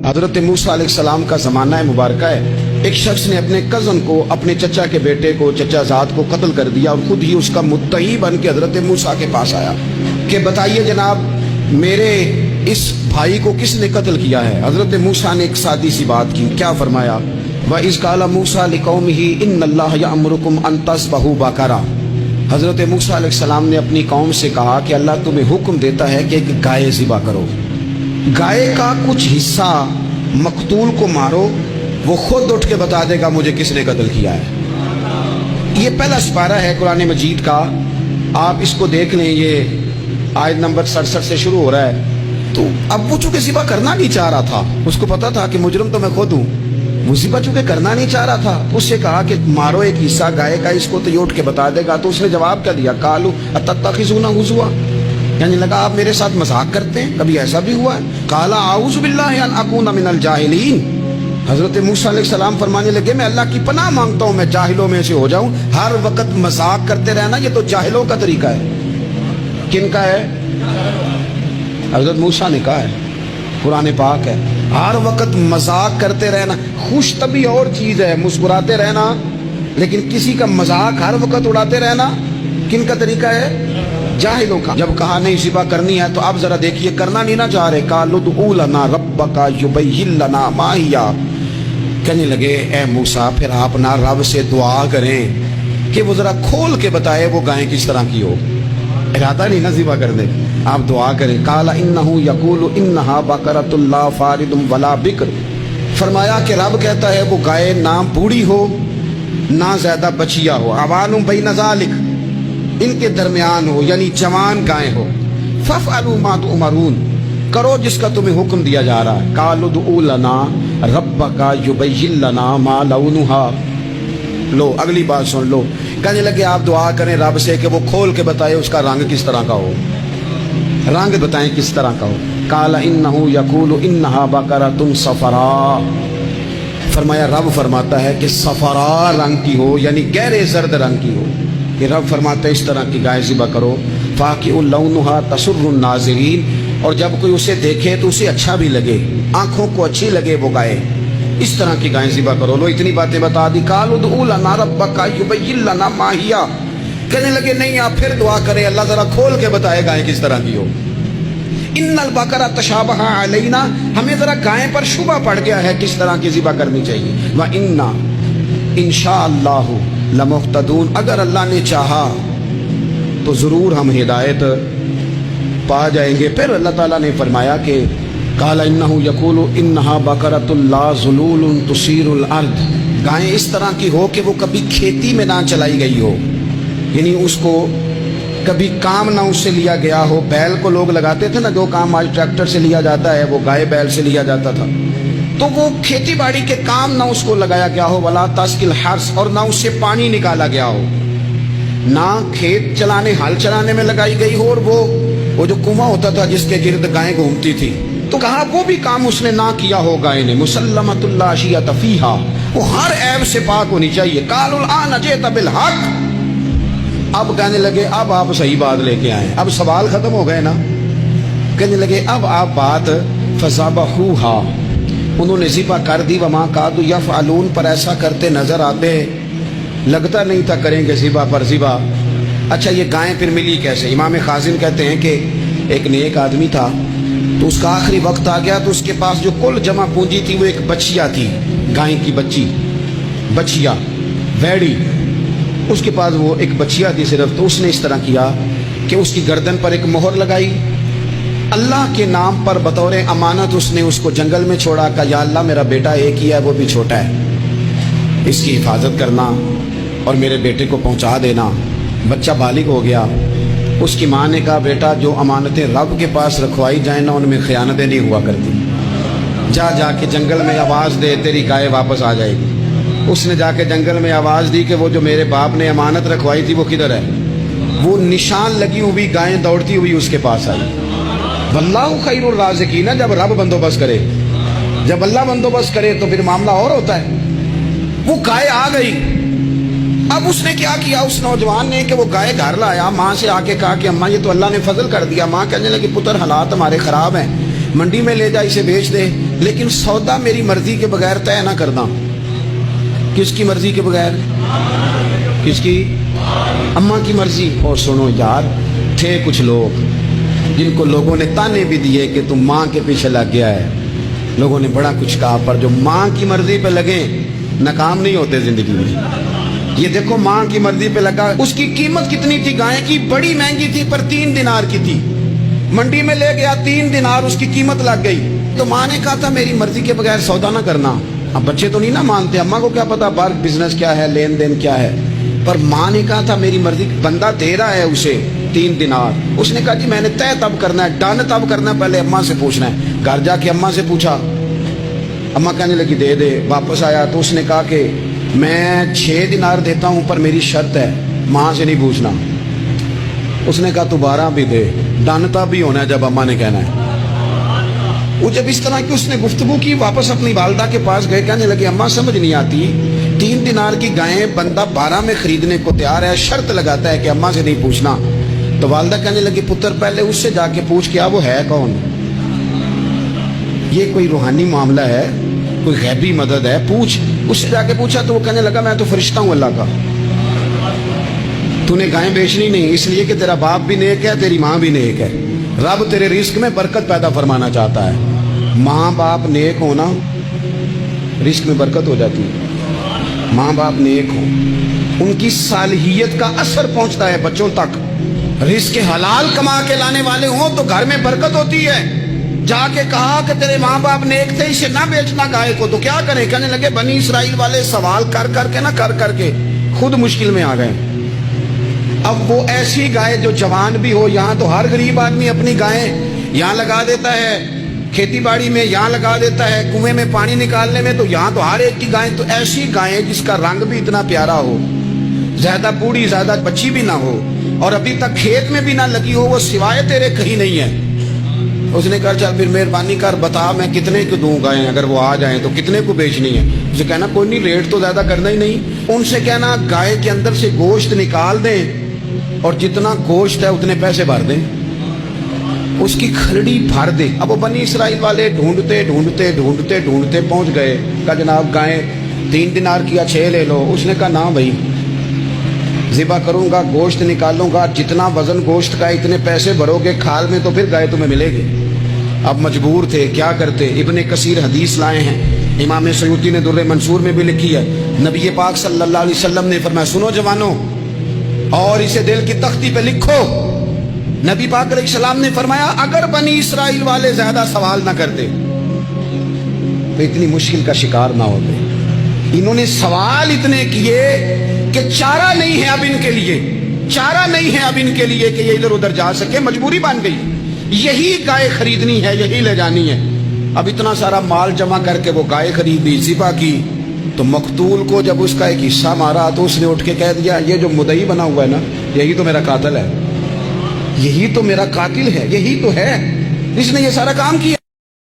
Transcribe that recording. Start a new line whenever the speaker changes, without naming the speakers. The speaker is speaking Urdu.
حضرت موسیٰ علیہ السلام کا زمانہ مبارکہ ہے، ایک شخص نے اپنے کزن کو، اپنے چچا کے بیٹے کو، چچا زاد کو قتل کر دیا اور خود ہی اس کا مدعی بن کے حضرت موسیٰ کے پاس آیا کہ بتائیے جناب میرے اس بھائی کو کس نے قتل کیا ہے؟ حضرت موسیٰ نے ایک سادی سی بات کی، کیا فرمایا؟ وَإِذْ قَالَ مُوسَىٰ لِقَوْمِهِ إِنَّ اللَّهَ يَأْمُرُكُمْ أَن تَذْبَحُوا بَقَرَةً۔ حضرت موسیٰ علیہ السلام نے اپنی قوم سے کہا کہ اللہ تمہیں حکم دیتا ہے کہ ایک گائے ذبح کرو، گائے کا کچھ حصہ مقتول کو مارو، وہ خود اٹھ کے بتا دے گا مجھے کس نے قتل کیا ہے۔ یہ پہلا سپارہ ہے قرآن مجید کا، آپ اس کو دیکھ لیں، یہ آیت نمبر 67 سے شروع ہو رہا ہے۔ تو اب وہ چونکہ ذبح کرنا نہیں چاہ رہا تھا، اس کو پتا تھا کہ مجرم تو میں خود ہوں، وہ ذبح چونکہ کرنا نہیں چاہ رہا تھا، اس سے کہا کہ مارو ایک حصہ گائے کا، اس کو تو یہ اٹھ کے بتا دے گا۔ تو اس نے جواب کیا دیا؟ قالوا اتتخذون ہزوا، کہنے لگا آپ میرے ساتھ مذاق کرتے ہیں، کبھی ایسا بھی ہوا ہے؟ قال اعوذ باللہ ان اکون من الجاہلین۔ حضرت موسیٰ علیہ السلام فرمانے لگے میں اللہ کی پناہ مانگتا ہوں میں جاہلوں میں سے ہو جاؤں۔ ہر وقت مذاق کرتے رہنا یہ تو جاہلوں کا طریقہ ہے۔ کن کا ہے؟ حضرت موسیٰ نے کہا ہے، قرآن پاک ہے، ہر وقت مذاق کرتے رہنا۔ خوش طبعی اور چیز ہے، مسکراتے رہنا، لیکن کسی کا مذاق ہر وقت اڑاتے رہنا کن کا طریقہ ہے؟ جاہلوں کا۔ جب کہا نہیں ذبح کرنی ہے تو اب ذرا دیکھیے کرنا نہیں نہ چاہ رہے، قالوا ادع لنا ربک یبین لنا ما ہی، کہنے لگے اے موسیٰ پھر آپ نہ رب سے دعا کریں کہ وہ ذرا کھول کے بتائے وہ گائیں کس طرح کی ہو، ارادہ نہیں نہ ذبح کرنے، آپ دعا کریں۔ قال انہ یقول انہا بقرۃ لا فارض ولا بکر، فرمایا کہ رب کہتا ہے وہ گائے نہ بوڑھی ہو نہ زیادہ بچیا ہو، عوان بین ذالک، ان کے درمیان ہو، یعنی جوان گائے ہو۔ فافعلوا ما تؤمرون، کرو جس کا تمہیں حکم دیا جا رہا ہے۔ قالوا ادع لنا ربک یبین لنا ما لونھا، لو اگلی بات سن لو، کہنے لگے آپ دعا کریں رب سے کہ وہ کھول کے بتائے اس کا رنگ کس طرح کا ہو، رنگ بتائیں کس طرح کا ہو۔ قال انہ یقول انہا بقرۃ صفراء، فرمایا رب فرماتا ہے کہ صفراء رنگ کی ہو، یعنی گہرے زرد رنگ کی ہو، کہ رب فرماتا ہے اس طرح کی گائے ذبح کرو۔ فاقع لونھا تسر الناظرین، اور جب کوئی اسے دیکھے تو اسے اچھا بھی لگے، آنکھوں کو اچھی لگے وہ گائے، اس طرح کی گائیں ذبح کرو۔ لو اتنی باتیں بتا دی۔ قالوا ادع لنا ربک یبین لنا ما ہی، کہنے لگے نہیں آپ پھر دعا کریں اللہ ذرا کھول کے بتائے گائیں کس طرح کی ہو۔ ان البقرہ تشابہ علینا، ہمیں ذرا گائیں پر شبہ پڑ گیا ہے کس طرح کی ذبح کرنی چاہیے۔ وَإِنَّا انشاءاللہ لمہتدون، اگر اللہ نے چاہا تو ضرور ہم ہدایت پا جائیں گے۔ پھر اللہ تعالیٰ نے فرمایا کہ قال انہ یقول انہا بقرۃ لا ذلول تثیر الارض، گائیں اس طرح کی ہو کہ وہ کبھی کھیتی میں نہ چلائی گئی ہو، یعنی اس کو کبھی کام نہ اس سے لیا گیا ہو۔ بیل کو لوگ لگاتے تھے نا، جو کام آج ٹریکٹر سے لیا جاتا ہے وہ گائے بیل سے لیا جاتا تھا، تو وہ کھیتی باڑی کے کام نہ اس کو لگایا گیا ہو۔ ولا تسقی الحرث، اور نہ اس سے پانی نکالا گیا ہو، نہ کھیت چلانے ہل چلانے میں لگائی گئی ہو، اور وہ جو کنواں ہوتا تھا جس کے گرد گائیں گھومتی تھی، تو کہا وہ بھی کام اس نے نہ کیا ہو گائے نے۔ مسلمۃ لا شیۃ فیہا، وہ ہر عیب سے پاک ہونی چاہیے۔ قالوا الآن جئت بالحق، اب کہنے لگے اب آپ صحیح بات لے کے آئے، اب سوال ختم ہو گئے نا، کہنے لگے اب آپ بات فذبحوہا، انہوں نے ذبح کر دی۔ وما کادوا یفعلون، پر ایسا کرتے نظر آتے، لگتا نہیں تھا کریں گے ذبح پر ذبح۔ اچھا یہ گائیں پھر ملی کیسے؟ امام خازن کہتے ہیں کہ ایک نیک آدمی تھا، تو اس کا آخری وقت آ گیا، تو اس کے پاس جو کل جمع پونجی تھی وہ ایک بچیا تھی، گائیں کی بچی، بچیا ویڑی، اس کے پاس وہ ایک بچیا تھی صرف۔ تو اس نے اس طرح کیا کہ اس کی گردن پر ایک مہر لگائی، اللہ کے نام پر بطور امانت اس نے اس کو جنگل میں چھوڑا، کہا یا اللہ میرا بیٹا ایک ہی ہے وہ بھی چھوٹا ہے، اس کی حفاظت کرنا اور میرے بیٹے کو پہنچا دینا۔ بچہ بالغ ہو گیا، اس کی ماں نے کہا بیٹا جو امانتیں رب کے پاس رکھوائی جائیں نا ان میں خیانتیں نہیں ہوا کرتی، جا کے جنگل میں آواز دے تیری گائے واپس آ جائے گی۔ اس نے جا کے جنگل میں آواز دی کہ وہ جو میرے باپ نے امانت رکھوائی تھی وہ کدھر ہے؟ وہ نشان لگی ہوئی گائیں دوڑتی ہوئی اس کے پاس آئی۔ واللہ خیر الرازقین، جب رب بندوبست کرے، جب اللہ بندوبست کرے تو پھر معاملہ اور ہوتا ہے۔ وہ گائے آ گئی، اب اس نے کیا کیا اس نوجوان نے کہ وہ گائے گھر لایا، ماں سے آ کے کہا کہ اماں یہ تو اللہ نے فضل کر دیا۔ ماں کہنے لگی پتر حالات ہمارے خراب ہیں، منڈی میں لے جا اسے بیچ دے، لیکن سودا میری مرضی کے بغیر طے نہ کرنا. کس کی مرضی کے بغیر؟ کس کی؟ اماں کی مرضی. اور سنو یار، تھے کچھ لوگ جن کو لوگوں نے تانے بھی دیے کہ تم ماں کے پیچھے لگ گیا ہے. لوگوں نے بڑا کچھ کہا، پر جو ماں کی مرضی پہ لگے ناکام نہیں ہوتے زندگی میں. یہ دیکھو ماں کی مرضی پہ لگا. اس کی قیمت کتنی تھی گائے کی؟ بڑی مہنگی تھی، پر 3 دینار کی تھی. منڈی میں لے گیا 3 دینار اس کی قیمت لگ گئی. تو ماں نے کہا تھا میری مرضی کے بغیر سودا نہ کرنا. اب بچے تو نہیں نہ مانتے، اماں کو کیا پتا باہر بزنس کیا ہے، لین دین کیا ہے. پر ماں نے کہا تھا میری مرضی. بندہ دے رہا ہے اسے 3 دینار. اس نے کہا جی میں نے طے تب کرنا ہے، ڈن تب کرنا ہے، پہلے اماں سے پوچھنا ہے. گھر جا کے اماں سے پوچھا، اماں کہنے لگی دے دے. واپس آیا تو اس نے کہا کہ میں 6 دینار دیتا ہوں، پر میری شرط ہے ماں سے نہیں پوچھنا. اس نے کہا تو 12 بھی دے. ڈن تب بھی ہونا ہے جب اماں نے کہنا ہے. وہ جب اس طرح کی اس نے گفتگو کی، واپس اپنی والدہ کے پاس گئے. کہنے لگے اماں سمجھ نہیں آتی، 3 دینار کی گائیں بندہ 12 میں خریدنے کو تیار ہے، شرط لگاتا ہے کہ اماں سے نہیں پوچھنا. تو والدہ کہنے لگی پتر پہلے اس سے جا کے پوچھ کیا وہ ہے کون. یہ کوئی روحانی معاملہ ہے، کوئی غیبی مدد ہے، پوچھ. اس سے جا کے پوچھا تو وہ کہنے لگا میں تو فرشتہ ہوں اللہ کا. تو نے گائیں بیچنی نہیں، اس لیے کہ تیرا باپ بھی نیک ہے، تیری ماں بھی نیک ہے. رب تیرے رزق میں برکت پیدا فرمانا چاہتا ہے. ماں باپ نیک ہونا، رزق میں برکت ہو جاتی ہے. ماں باپ نیک ہو، ان کی صالحیت کا اثر پہنچتا ہے بچوں تک. رزق حلال کما کے لانے والے ہوں تو گھر میں برکت ہوتی ہے. جا کے کہا کہ تیرے ماں باپ نیک تھے، اسے نہ بیچنا گائے کو، تو کیا کریں؟ کہنے لگے بنی اسرائیل والے سوال کر کر کے خود مشکل میں آ گئے. اب وہ ایسی گائے جو جوان بھی ہو، یہاں تو ہر غریب آدمی اپنی گائیں یہاں لگا دیتا ہے، کھیتی باڑی میں یہاں لگا دیتا ہے، کنویں میں پانی نکالنے میں، تو یہاں تو ہر ایک کی گائیں. تو ایسی گائیں جس کا رنگ بھی اتنا پیارا ہو، زیادہ بوڑھی زیادہ بچی بھی نہ ہو، اور ابھی تک کھیت میں بھی نہ لگی ہو، وہ سوائے تیرے کہیں نہیں ہے. اس نے کہا چل پھر مہربانی کر بتا میں کتنے کو دوں گائیں، اگر وہ آ جائیں تو کتنے کو بیچنی ہے. اسے کہنا کوئی نہیں، ریٹ تو زیادہ کرنا ہی نہیں. ان سے کہنا گائے کے اندر سے گوشت نکال دیں اور جتنا گوشت ہے اتنے پیسے بھر دیں، اس کی کھلڑی بھر دیں. اب وہ بنی اسرائیل والے ڈھونڈتے پہنچ گئے. کہا جناب گائیں 3 دینار کیا 6 لے لو. اس نے کہا نہ بھائی، ذبح کروں گا، گوشت نکالوں گا، جتنا وزن گوشت کا اتنے پیسے بھرو گے کھال میں تو پھر گائے تمہیں ملے گی. اب مجبور تھے، کیا کرتے. ابن کثیر حدیث لائے ہیں، امام سیوطی نے در منصور میں بھی لکھی ہے. نبی پاک صلی اللہ علیہ وسلم نے فرمایا سنو جوانوں، اور اسے دل کی تختی پہ لکھو. نبی پاک علیہ السلام نے فرمایا اگر بنی اسرائیل والے زیادہ سوال نہ کرتے تو اتنی مشکل کا شکار نہ ہوتے. انہوں نے سوال اتنے کیے کہ چارہ نہیں ہے اب ان کے لیے، چارہ نہیں ہے اب ان کے لیے کہ یہ ادھر ادھر جا سکے. مجبوری بن گئی، یہی گائے خریدنی ہے، یہی لے جانی ہے. اب اتنا سارا مال جمع کر کے وہ گائے خریدی، ذبح کی. تو مقتول کو جب اس کا ایک حصہ مارا تو اس نے اٹھ کے کہہ دیا یہ جو مدعی بنا ہوا ہے نا، یہی تو میرا قاتل ہے، یہی تو میرا قاتل ہے، یہی تو ہے، اس نے یہ سارا کام کیا.